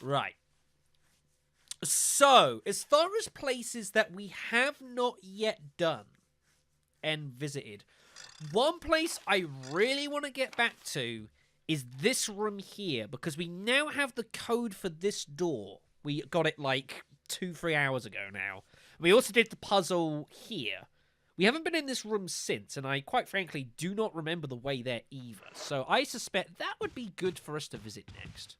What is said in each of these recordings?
Right. So, as far as places that we have not yet done and visited, one place I really want to get back to is this room here, because we now have the code for this door. We got it like 2-3 hours ago now. We also did the puzzle here. We haven't been in this room since, and I quite frankly do not remember the way there either. So I suspect that would be good for us to visit next.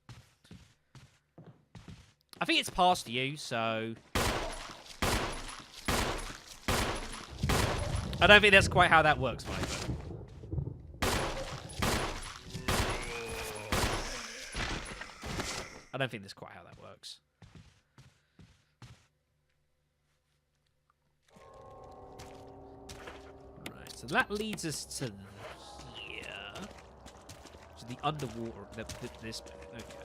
I think it's past you, so... I don't think that's quite how that works, Mike. I don't think that's quite how that works. Right, so that leads us to here. To the underwater... this bit, okay.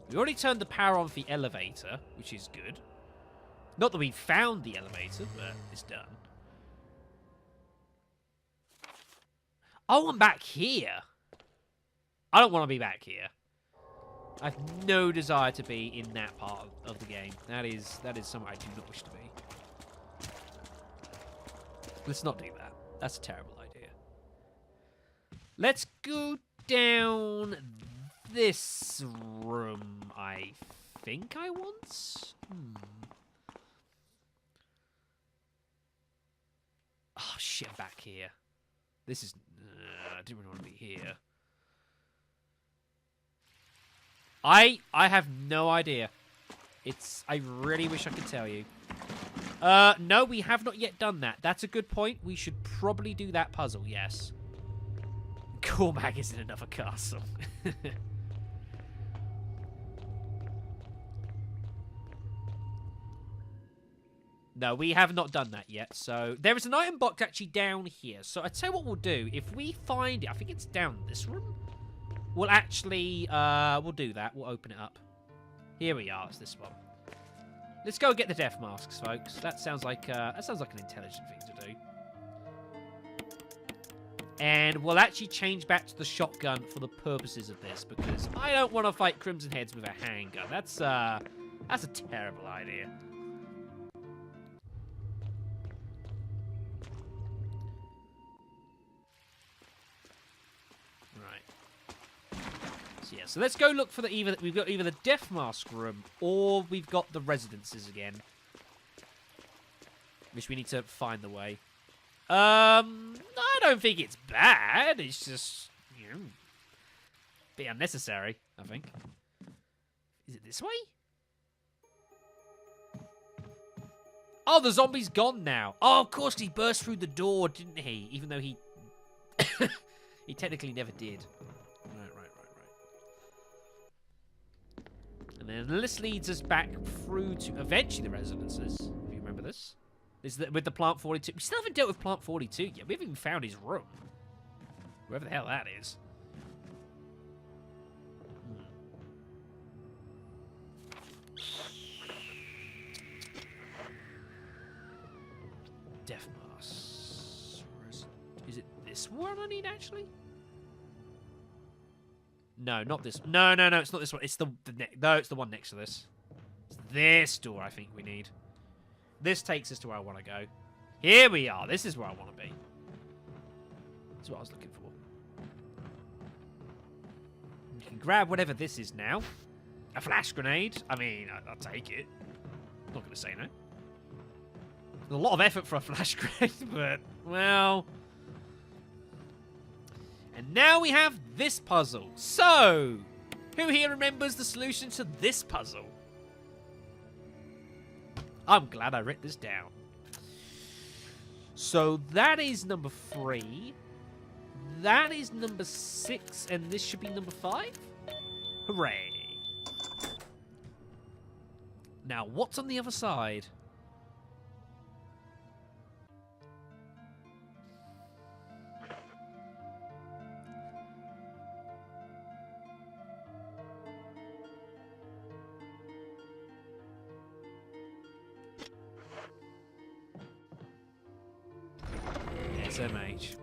We already turned the power on for the elevator, which is good. Not that we found the elevator, but it's done. Oh, I'm back here. I don't want to be back here. I have no desire to be in that part of the game. That is somewhere I do not wish to be. Let's not do that. That's a terrible idea. Let's go down this room, I think I want? Oh, shit, I'm back here. This is... I didn't really want to be here. I have no idea. I really wish I could tell you. No, we have not yet done that. That's a good point. We should probably do that puzzle, yes. Cormac is in another castle. No, we have not done that yet. So there is an item box actually down here. So I tell you what we'll do. If we find it, I think it's down this room. We'll actually, we'll do that. We'll open it up. Here we are. It's this one. Let's go get the death masks, folks. That sounds like an intelligent thing to do. And we'll actually change back to the shotgun for the purposes of this, because I don't want to fight Crimson Heads with a handgun. That's a terrible idea. Yeah, so let's go look for we've got either the death mask room or we've got the residences again, which we need to find the way. I don't think it's bad. It's just, you know, a bit unnecessary, I think. Is it this way? Oh, the zombie's gone now. Oh, of course he burst through the door, didn't he? Even though he he technically never did. And then this leads us back through to eventually the residences. If you remember this. With the Plant 42. We still haven't dealt with Plant 42 yet. We haven't even found his room. Wherever the hell that is. Death mask. Is it this one I need actually? No, not this. No, it's not this one. It's no, it's the one next to this. It's this door I think we need. This takes us to where I want to go. Here we are. This is where I want to be. That's what I was looking for. You can grab whatever this is now. A flash grenade. I mean, I'll take it. I'm not going to say no. There's a lot of effort for a flash grenade, but, well... And now we have this puzzle. So, who here remembers the solution to this puzzle? I'm glad I wrote this down. So that is number 3. That is number 6, and this should be number 5. Hooray. Now, what's on the other side? SMH.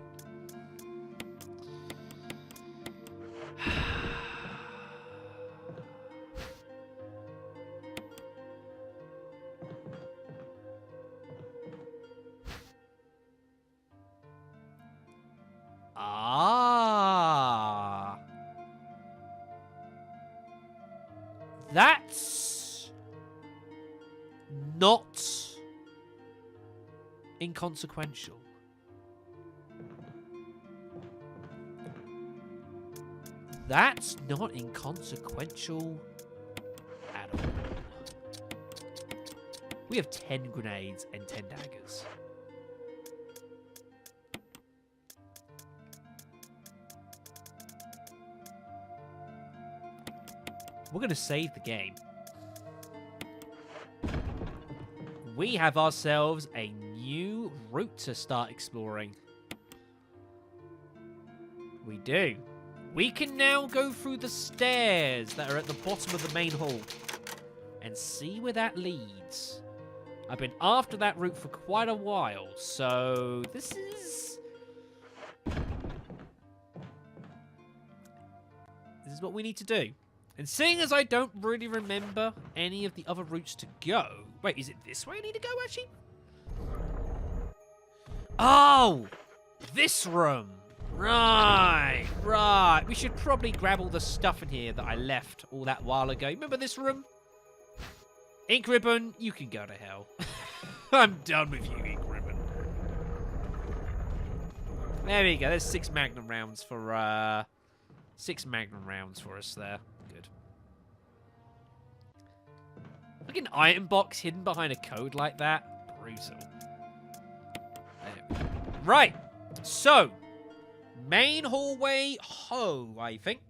That's not inconsequential. That's not inconsequential at all. We have 10 grenades and 10 daggers. We're going to save the game. We have ourselves a new route to start exploring. We do. We can now go through the stairs that are at the bottom of the main hall and see where that leads. I've been after that route for quite a while, so this is what we need to do. And seeing as I don't really remember any of the other routes to go... Wait, is it this way I need to go, actually? Oh! This room! Right, right. We should probably grab all the stuff in here that I left all that while ago. Remember this room? Ink Ribbon, you can go to hell. I'm done with you, Ink Ribbon. There we go. There's 6 Magnum rounds for, 6 Magnum rounds for us there. Good. Like an item box hidden behind a code like that. Brutal. Right. So, main hallway ho, I think.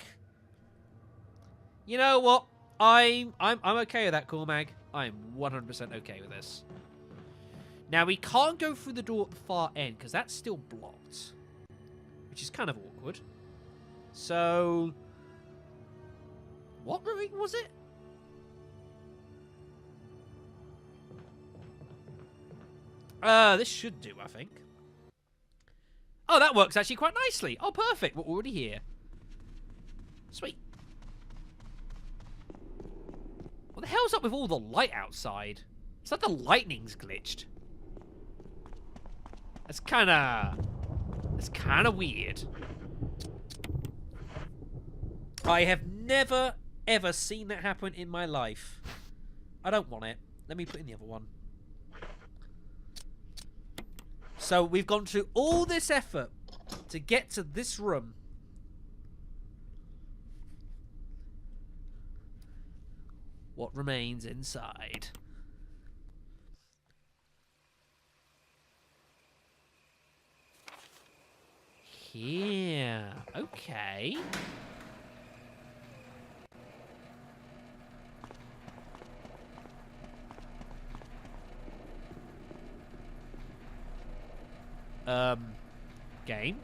You know what? I'm okay with that, Cormag. I'm 100% okay with this. Now, we can't go through the door at the far end, because that's still blocked. Which is kind of awkward. So... what room was it? This should do, I think. Oh, that works actually quite nicely. Oh, perfect. We're already here. Sweet. What the hell's up with all the light outside? It's like the lightning's glitched. That's kind of weird. I have never, ever seen that happen in my life. I don't want it. Let me put in the other one. So we've gone through all this effort to get to this room. What remains inside? Here. Okay. Game.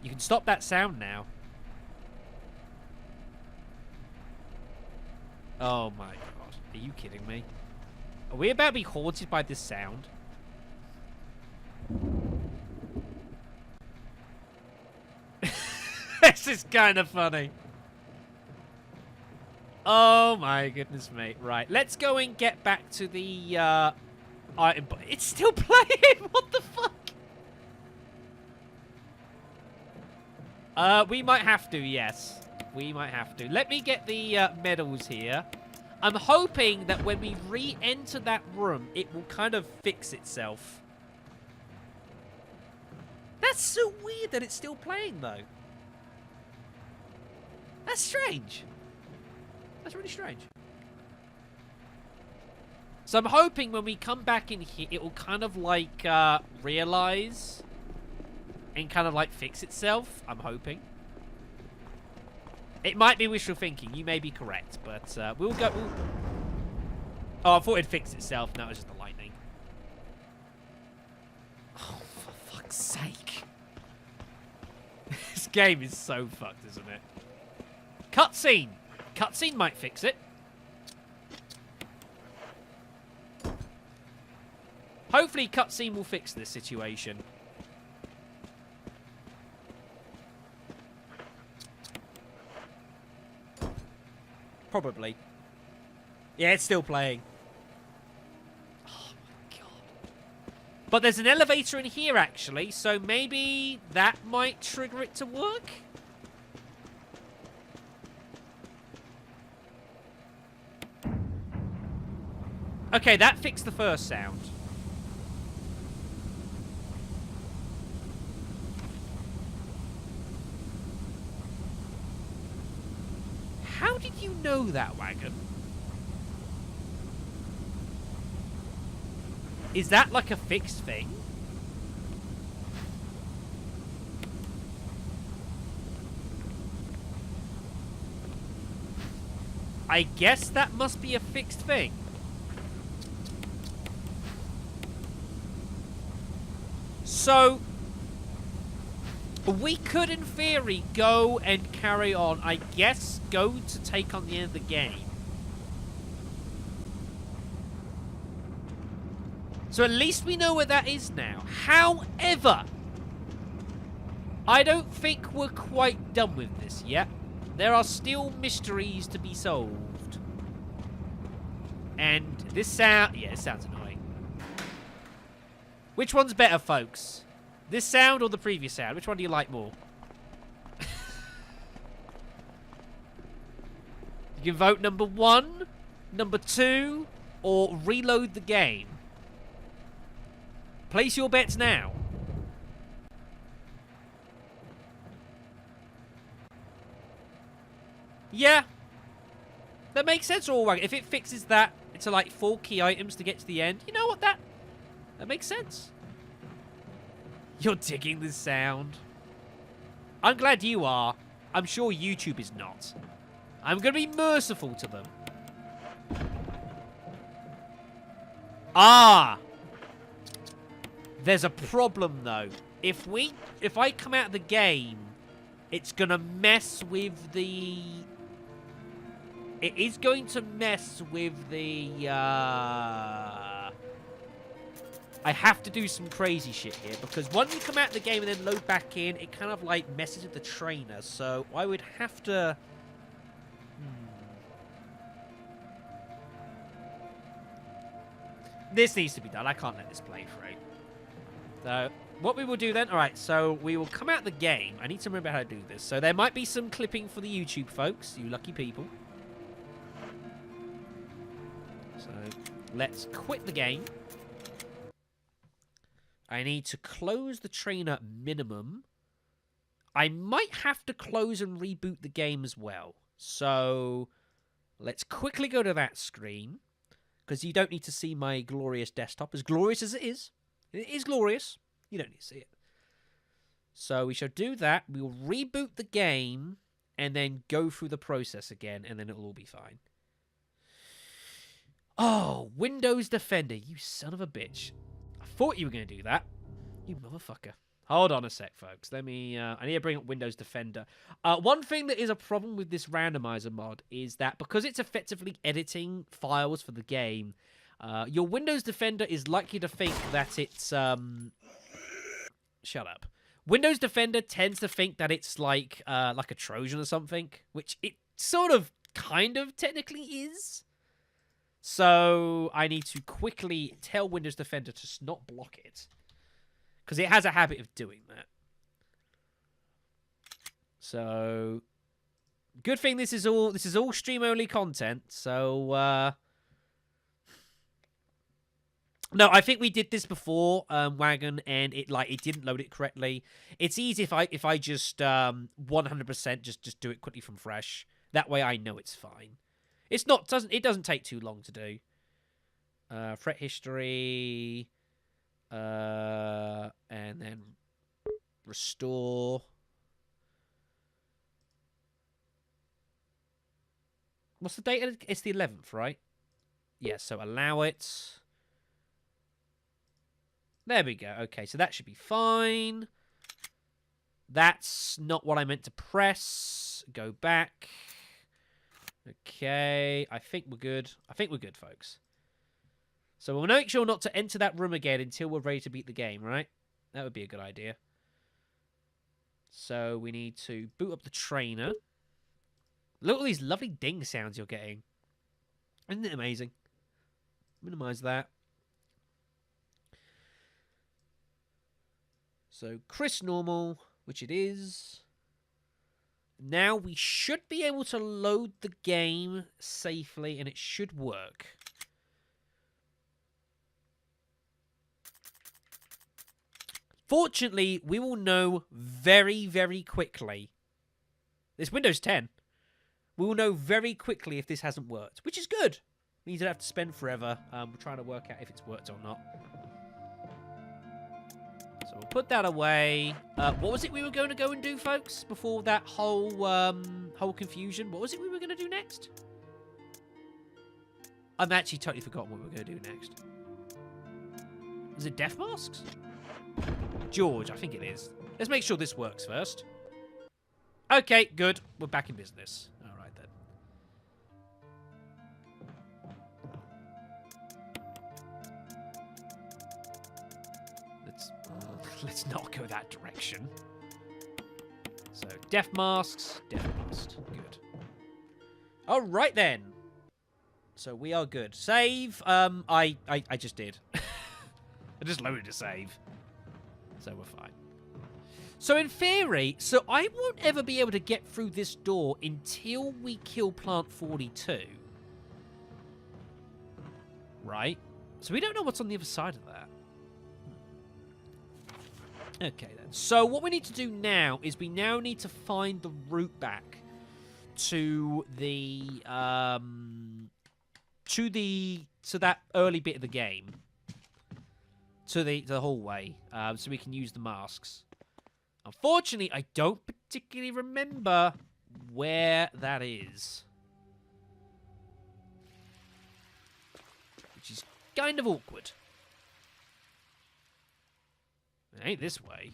You can stop that sound now. Oh my god. Are you kidding me? Are we about to be haunted by this sound? This is kind of funny. Oh my goodness, mate. Right, let's go and get back to the, item. It's still playing! What the fuck? We might have to, yes. We might have to. Let me get the medals here. I'm hoping that when we re-enter that room, it will kind of fix itself. That's so weird that it's still playing, though. That's strange. That's really strange. So I'm hoping when we come back in here, it will kind of like realize and kind of like fix itself. I'm hoping. It might be wishful thinking. You may be correct, but we'll go. Oh, I thought it'd fix itself. No, it was just the lightning. Oh, for fuck's sake! This game is so fucked, isn't it? Cutscene. Cutscene might fix it. Hopefully, cutscene will fix this situation. Probably. Yeah, it's still playing. Oh my god. But there's an elevator in here, actually, so maybe that might trigger it to work? Okay, that fixed the first sound. How did you know that, Wagon? Is that like a fixed thing? I guess that must be a fixed thing. So, we could, in theory, go and carry on. I guess go to take on the end of the game. So at least we know where that is now. However, I don't think we're quite done with this yet. There are still mysteries to be solved. And this sound... Yeah, it sounds annoying. Which one's better, folks? This sound or the previous sound? Which one do you like more? You can vote number 1, number 2, or reload the game. Place your bets now. Yeah. That makes sense all right. If it fixes that to like 4 key items to get to the end, you know what? That makes sense. You're digging this sound. I'm glad you are. I'm sure YouTube is not. I'm going to be merciful to them. Ah! There's a problem, though. If I come out of the game, it's going to mess with the... It is going to mess with the, I have to do some crazy shit here, because once you come out of the game and then load back in, it kind of, like, messes with the trainer, so I would have to... This needs to be done. I can't let this play through. So, what we will do then... Alright, so we will come out of the game. I need to remember how to do this. So there might be some clipping for the YouTube folks, you lucky people. So, let's quit the game. I need to close the trainer minimum. I might have to close and reboot the game as well. So, let's quickly go to that screen. Because you don't need to see my glorious desktop. As glorious as it is. It is glorious. You don't need to see it. So, we shall do that. We will reboot the game. And then go through the process again. And then it'll all be fine. Oh, Windows Defender. You son of a bitch. I thought you were going to do that. You motherfucker. Hold on a sec, folks. Let me... I need to bring up Windows Defender. One thing that is a problem with this Randomizer mod is that because it's effectively editing files for the game, your Windows Defender is likely to think that it's... Shut up. Windows Defender tends to think that it's like a Trojan or something, which it sort of, kind of, technically is. So I need to quickly tell Windows Defender to not block it. Because it has a habit of doing that. So, good thing this is all stream-only content. So, no, I think we did this before, Wagon, and it didn't load it correctly. It's easy if I just 100% just do it quickly from fresh. That way I know it's fine. It doesn't take too long to do. Threat history, and then restore. What's the date? It's the 11th, right? Yeah, so allow it. There we go. Okay, so that should be fine. That's not what I meant to press. Go back. Okay, I think we're good. I think we're good, folks. So we'll make sure not to enter that room again until we're ready to beat the game, right? That would be a good idea. So we need to boot up the trainer. Look at all these lovely ding sounds you're getting. Isn't it amazing? Minimize that. So Chris normal, which it is. Now we should be able to load the game safely and it should work. Fortunately, we will know very, very quickly. It's Windows 10. We will know very quickly if this hasn't worked, which is good. Means I don't have to spend forever. We're trying to work out if it's worked or not. So we'll put that away. What was it we were going to go and do, folks, before that whole confusion? What was it we were going to do next? I've actually totally forgotten what we were going to do next. Was it death masks? George, I think it is. Let's make sure this works first. Okay, good. We're back in business. All right, then. Let's not go that direction. So, death masks. Death masks. Good. All right, then. So, we are good. Save. I just did. I just loaded a save. So, we're fine. So, in theory, I won't ever be able to get through this door until we kill Plant 42. Right? So, we don't know what's on the other side of that. Okay, then. So, what we need to do now is we now need to find the route back to that early bit of the game. To the hallway. So we can use the masks. Unfortunately, I don't particularly remember where that is. Which is kind of awkward. It ain't this way.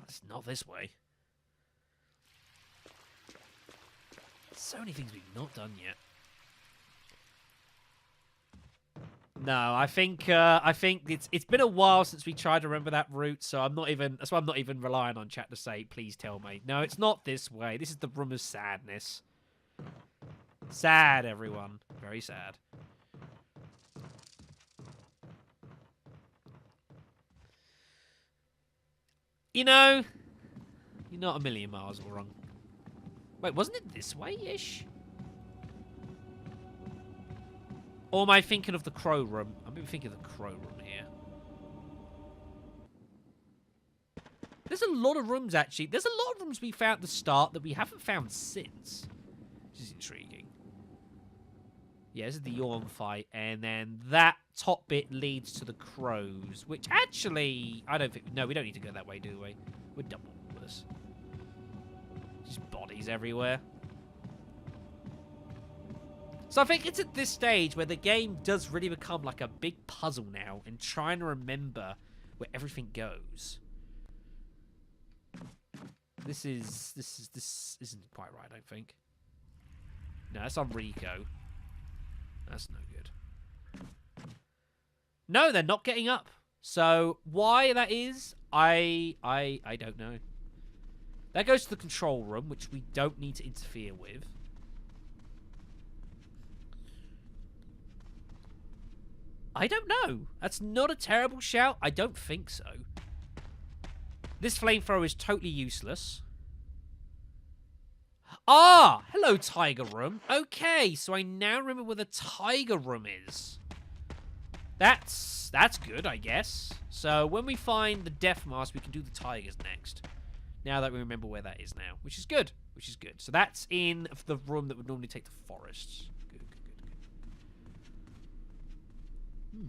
It's not this way. So many things we've not done yet. No, I think it's been a while since we tried to remember that route, so that's why I'm not even relying on chat to say, please tell me. No, it's not this way. This is the room of sadness. Sad, everyone. Very sad. You know, you're not a million miles wrong. Wait, wasn't it this way-ish? Or am I thinking of the crow room? I'm maybe thinking of the crow room here. There's a lot of rooms, actually. There's a lot of rooms we found at the start that we haven't found since. Which is intriguing. Yeah, this is the yawn fight. And then that top bit leads to the crows. Which, actually, I don't think... No, we don't need to go that way, do we? We're done with this. Just bodies everywhere. So I think it's at this stage where the game does really become like a big puzzle now and trying to remember where everything goes. This isn't quite right, I don't think. No, that's on Rico. That's no good. No, they're not getting up. So why that is, I don't know. That goes to the control room, which we don't need to interfere with. I don't know. That's not a terrible shout. I don't think so. This flamethrower is totally useless. Ah! Hello, Tiger Room. Okay, so I now remember where the Tiger Room is. That's good, I guess. So when we find the Death Mask, we can do the Tigers next. Now that we remember where that is now. Which is good. Which is good. So that's in the room that would normally take the forests. Good, good, good, good.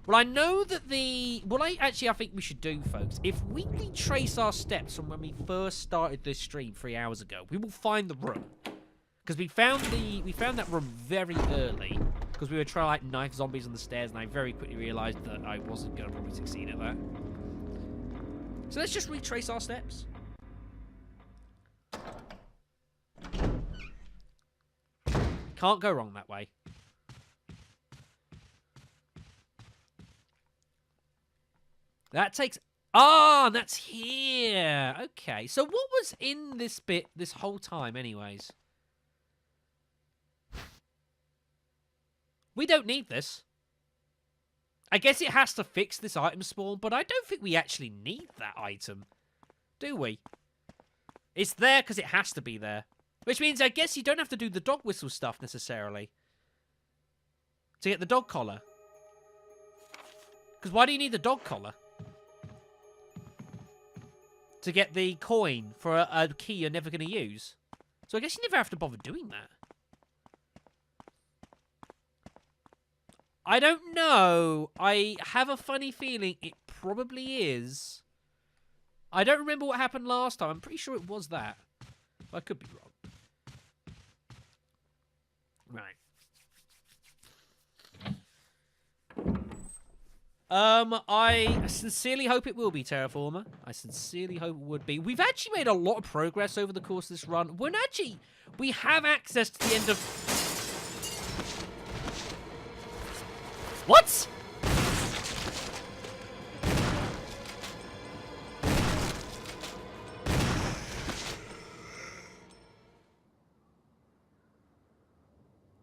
Well, I know that I think we should do, folks. If we retrace our steps from when we first started this stream 3 hours ago, we will find the room. Because we found that room very early. Because we were trying to like knife zombies on the stairs, and I very quickly realised that I wasn't going to probably succeed at that. So let's just retrace our steps. Can't go wrong that way. That takes... Ah, that's here. Okay, so what was in this bit this whole time anyways? We don't need this. I guess it has to fix this item spawn, but I don't think we actually need that item. Do we? It's there because it has to be there. Which means I guess you don't have to do the dog whistle stuff necessarily. To get the dog collar. Because why do you need the dog collar? To get the coin for a key you're never going to use. So I guess you never have to bother doing that. I don't know. I have a funny feeling it probably is. I don't remember what happened last time. I'm pretty sure it was that. I could be wrong. Right. I sincerely hope it will be, Terraformer. I sincerely hope it would be. We've actually made a lot of progress over the course of this run. We have access to the end of... What?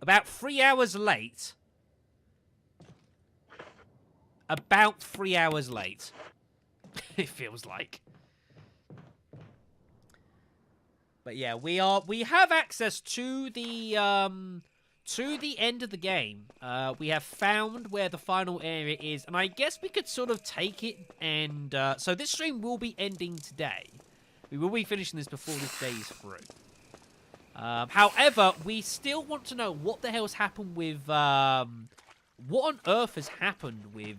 About 3 hours late. About 3 hours late. It feels like. But yeah, we have access to the end of the game. We have found where the final area is, and I guess we could sort of take it and so this stream will be ending today. We will be finishing this before this day is through. However, we still want to know what the hell's happened with what on earth has happened with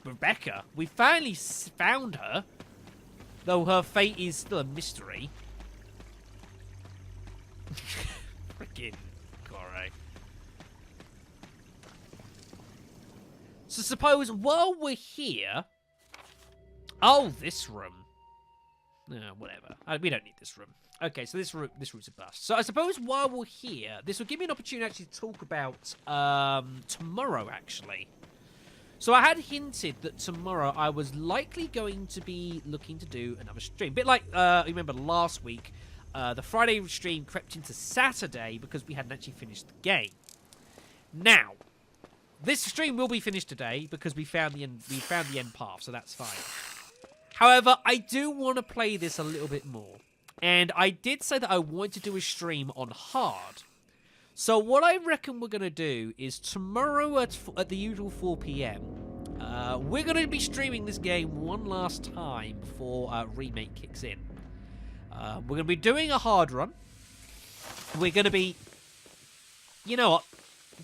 Rebecca. We finally found her, though her fate is still a mystery. Freaking Corey. So suppose while we're here... Oh, this room. Whatever. We don't need this room. Okay, so this room's a bust. So I suppose while we're here, this will give me an opportunity actually to talk about tomorrow, actually. So I had hinted that tomorrow I was likely going to be looking to do another stream. A bit like, remember last week, the Friday stream crept into Saturday because we hadn't actually finished the game. Now, this stream will be finished today because we found the end path, so that's fine. However, I do want to play this a little bit more. And I did say that I wanted to do a stream on hard. So what I reckon we're going to do is tomorrow at the usual 4 PM, we're going to be streaming this game one last time before Remake kicks in. We're going to be doing a hard run. We're going to be... You know what?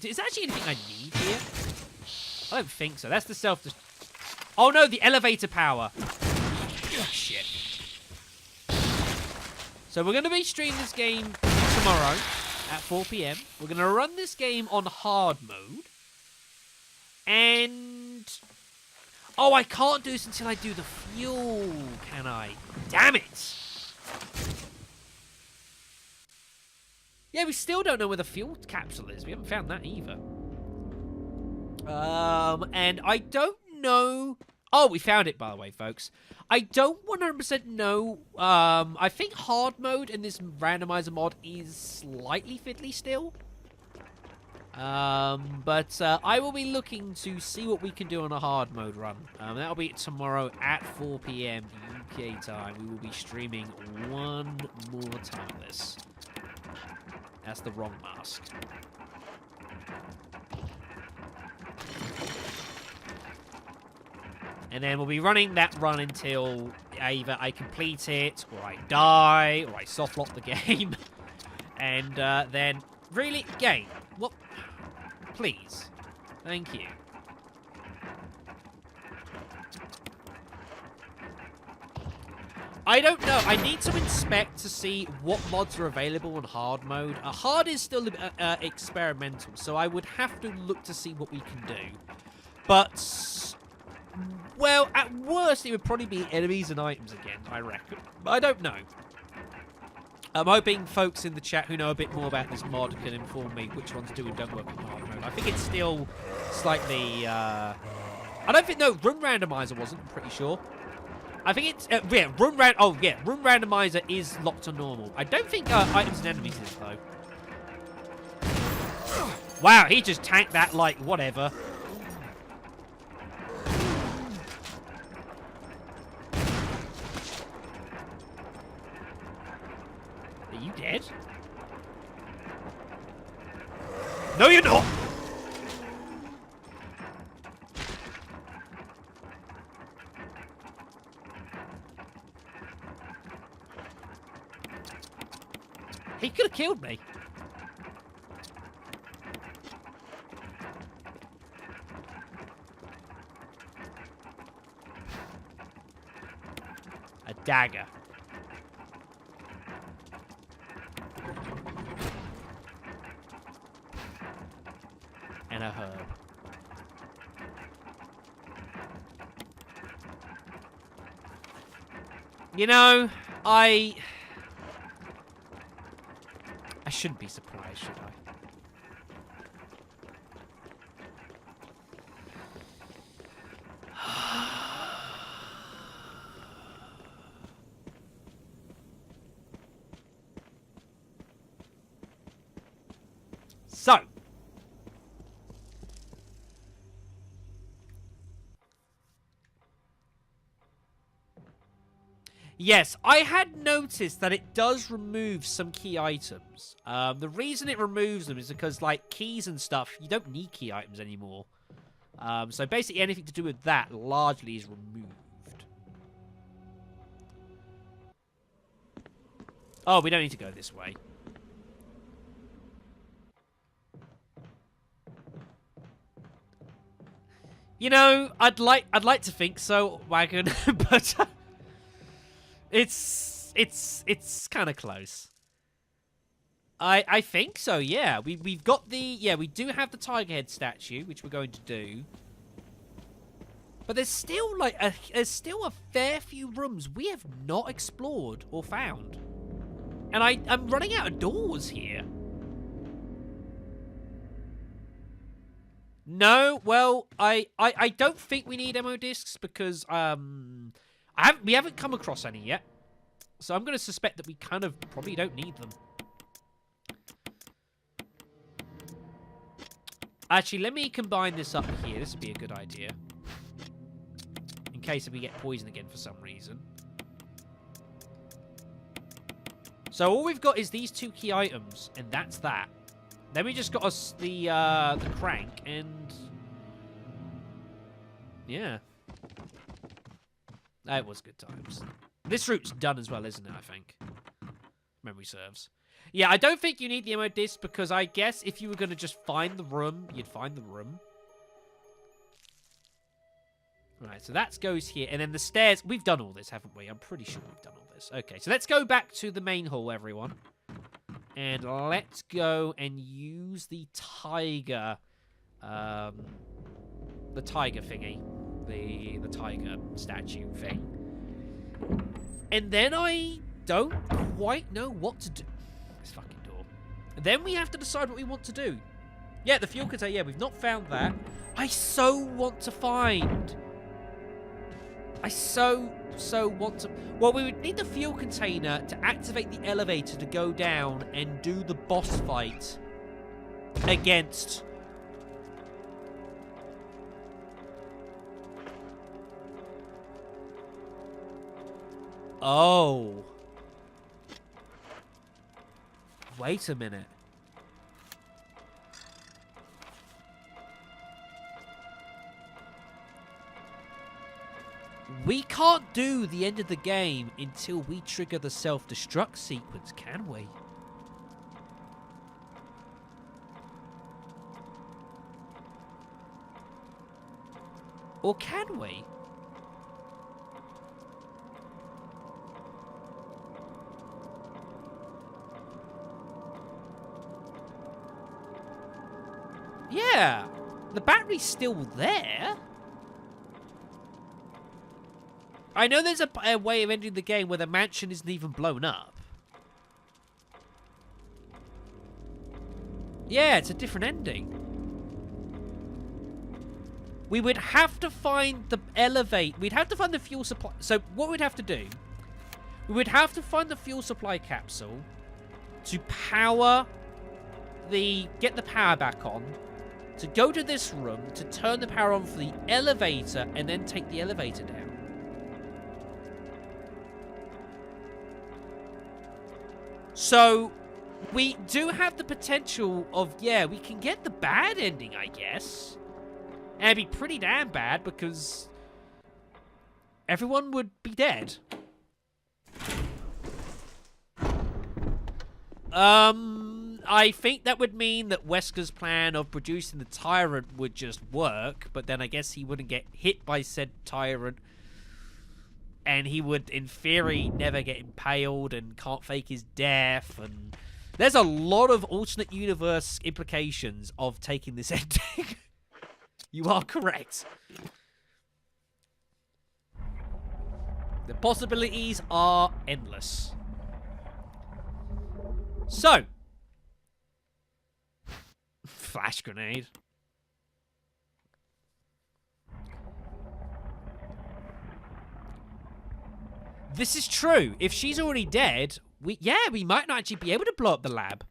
Is there actually anything I need here? I don't think so. That's the self... Oh no, the elevator power. Oh, shit. So we're going to be streaming this game tomorrow at 4 PM. We're going to run this game on hard mode. And... Oh, I can't do this until I do the fuel, can I? Damn it! Yeah, we still don't know where the fuel capsule is. We haven't found that either. And I don't know... Oh, we found it, by the way, folks. I don't 100% know. I think hard mode in this randomizer mod is slightly fiddly still. But I will be looking to see what we can do on a hard mode run. That'll be tomorrow at 4 PM UK time. We will be streaming one more time of this. That's the wrong mask. And then we'll be running that run until either I complete it, or I die, or I softlock the game. And then, really, game, what? Please. Thank you. I don't know. I need to inspect to see what mods are available on hard mode. Hard is still experimental, so I would have to look to see what we can do. But... well, at worst, it would probably be enemies and items again, I reckon. But I don't know. I'm hoping folks in the chat who know a bit more about this mod can inform me which ones do and don't work in hard mode. I think it's still slightly... I don't think... No, Room Randomizer wasn't, I'm pretty sure. I think it's... yeah, Room Randomizer is locked to normal. I don't think items and enemies is, though. Wow, he just tanked that like whatever. No, you're not! He could have killed me. A dagger. And a herb. You know, I shouldn't be surprised, should I? So. Yes, I had noticed that it does remove some key items. The reason it removes them is because, like, keys and stuff, you don't need key items anymore. So basically anything to do with that largely is removed. Oh, we don't need to go this way. You know, I'd like to think so, Wagon, but it's kind of close. I think so, yeah. We've got the we do have the tiger head statue, which we're going to do. But there's still there's still a fair few rooms we have not explored or found. And I'm running out of doors here. No, well, I don't think we need ammo discs because we haven't come across any yet. So I'm going to suspect that we kind of probably don't need them. Actually, let me combine this up here. This would be a good idea. In case we get poisoned again for some reason. So all we've got is these 2 key items, and that's that. Then we just got us the crank, and yeah, it was good times. This route's done as well, isn't it? I think memory serves. Yeah, I don't think you need the ammo disc because I guess if you were going to just find the room, you'd find the room. Right, so that goes here, and then the stairs. We've done all this, haven't we? I'm pretty sure we've done all this. Okay, so let's go back to the main hall, everyone. And let's go and use the tiger thingy. The tiger statue thing. And then I don't quite know what to do. This fucking door. And then we have to decide what we want to do. Yeah, the fuel container. Yeah, we've not found that. I so want to find. I so want to... Well, we would need the fuel container to activate the elevator to go down and do the boss fight against... Oh. Wait a minute. We can't do the end of the game until we trigger the self-destruct sequence, can we? Or can we? Yeah, the battery's still there. I know there's a way of ending the game where the mansion isn't even blown up. Yeah, it's a different ending. We would have to find the elevate. We'd have to find the fuel supply. So what we'd have to do, we would have to find the fuel supply capsule to power get the power back on, to go to this room, to turn the power on for the elevator, and then take the elevator down. So, we do have the potential of, yeah, we can get the bad ending, I guess. And it'd be pretty damn bad because everyone would be dead. I think that would mean that Wesker's plan of producing the tyrant would just work, but then I guess he wouldn't get hit by said tyrant, and he would, in theory, never get impaled and can't fake his death, and there's a lot of alternate universe implications of taking this ending. You are correct. The possibilities are endless. So, flash grenade. This is true. If she's already dead, we might not actually be able to blow up the lab.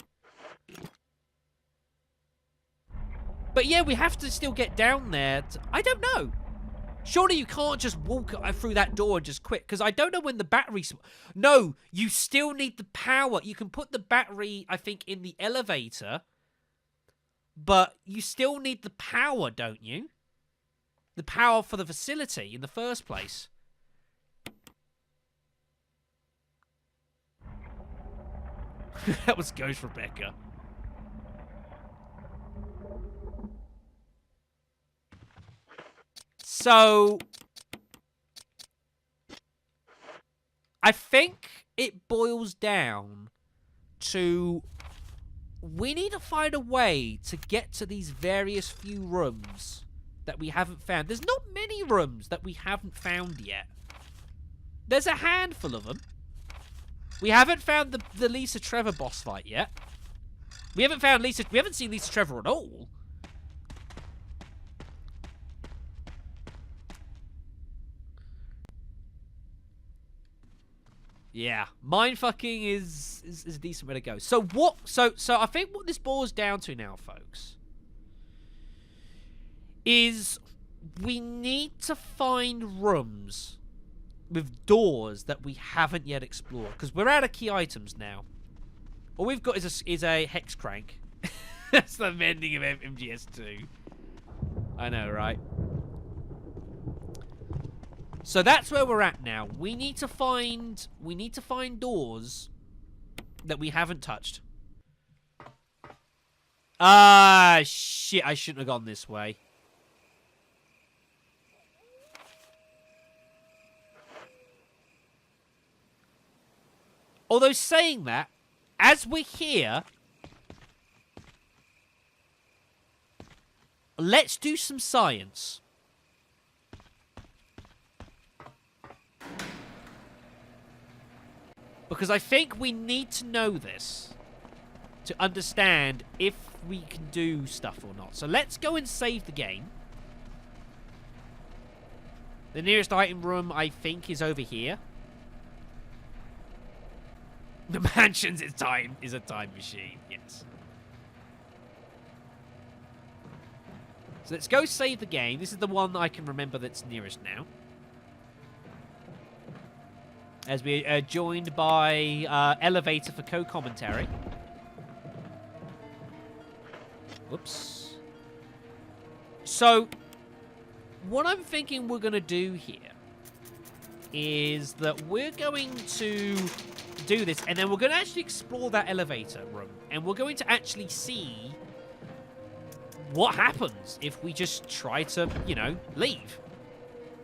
But yeah, we have to still get down there. I don't know. Surely you can't just walk through that door and just quit, because I don't know when the battery... No, you still need the power. You can put the battery, I think, in the elevator, but you still need the power, don't you? The power for the facility in the first place. That was Ghost Rebecca. So, I think it boils down to we need to find a way to get to these various few rooms that we haven't found. There's not many rooms that we haven't found yet. There's a handful of them. We haven't found the Lisa Trevor boss fight yet. We haven't seen Lisa Trevor at all. Yeah, mindfucking is a decent way to go. So what? So I think what this boils down to now, folks, is we need to find rooms with doors that we haven't yet explored, because we're out of key items now. All we've got is a hex crank. That's the mending of MGS2. I know, right? So that's where we're at now. We need to find doors that we haven't touched. Ah, shit, I shouldn't have gone this way. Although saying that, as we're here, let's do some science. Because I think we need to know this to understand if we can do stuff or not. So let's go and save the game. The nearest item room, I think, is over here. The mansion's is a time machine, yes. So let's go save the game. This is the one that I can remember that's nearest now. As we are joined by Elevator for co-commentary. Whoops. So, what I'm thinking we're going to do here is that we're going to do this, and then we're going to actually explore that elevator room, and we're going to actually see what happens if we just try to, you know, leave.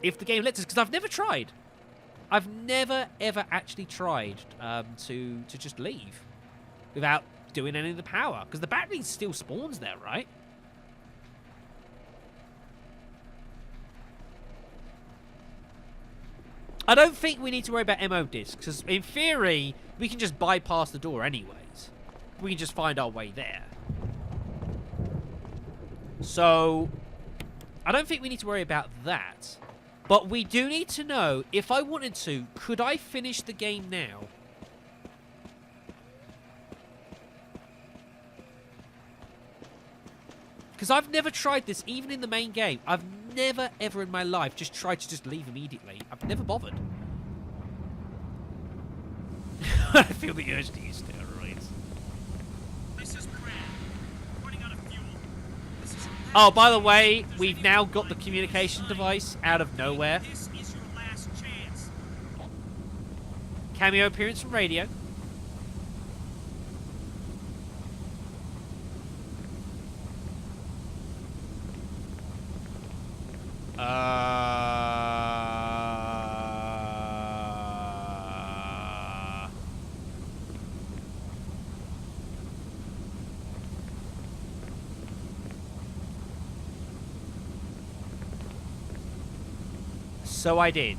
If the game lets us, because I've never tried. I've never, ever actually tried to just leave without doing any of the power. Because the battery still spawns there, right? I don't think we need to worry about MO discs. Because in theory, we can just bypass the door anyways. We can just find our way there. So, I don't think we need to worry about that. But we do need to know, if I wanted to, could I finish the game now? Because I've never tried this, even in the main game. I've never, ever in my life just tried to just leave immediately. I've never bothered. I feel the urge to use steroids. Oh, by the way, we've now got the communication device out of nowhere. This is your last chance. Cameo appearance from radio. So I did.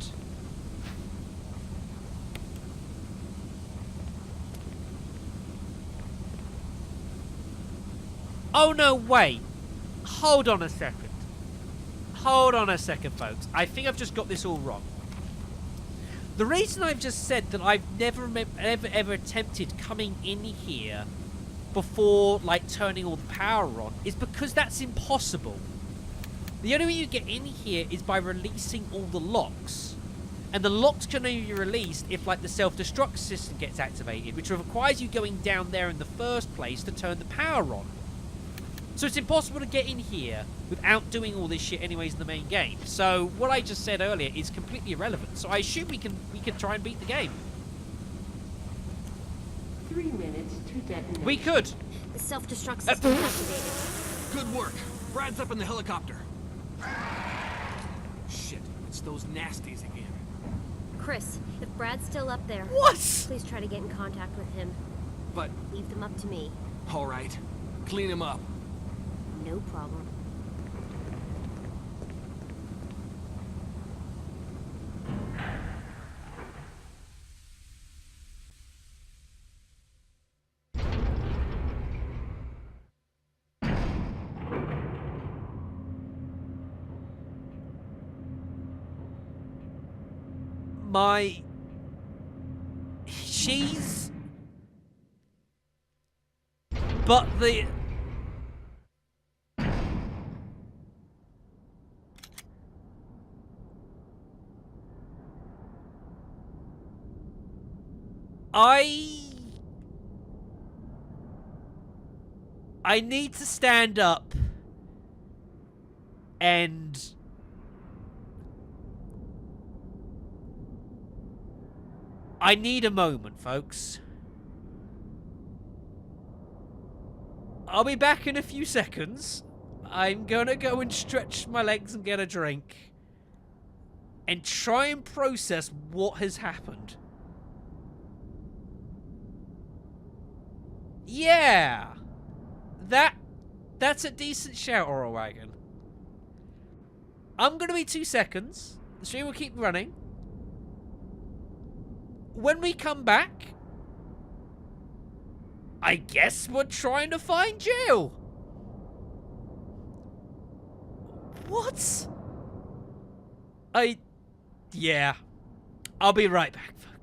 Oh, no, wait. Hold on a second. Hold on a second, folks. I think I've just got this all wrong. The reason I've just said that I've never ever attempted coming in here before, like, turning all the power on is because that's impossible. The only way you get in here is by releasing all the locks. And the locks can only be released if, like, the self-destruct system gets activated, which requires you going down there in the first place to turn the power on. So it's impossible to get in here without doing all this shit anyways in the main game. So what I just said earlier is completely irrelevant. So I assume we can try and beat the game. 3 minutes to detonate. We could. The self-destruct system activated. Good work. Brad's up in the helicopter. Shit, it's those nasties again. Chris, if Brad's still up there, What? please try to get in contact with him. But, Leave them up to me. all right. Clean him up. No problem. She's... But the... I need to stand up and I need a moment, folks. I'll be back in a few seconds. I'm gonna go and stretch my legs and get a drink and try and process what has happened. Yeah, that's a decent shout, Oral Wagon. I'm gonna be 2 seconds. The stream will keep running. When we come back, I guess we're trying to find Jill. What? Yeah. I'll be right back, folks.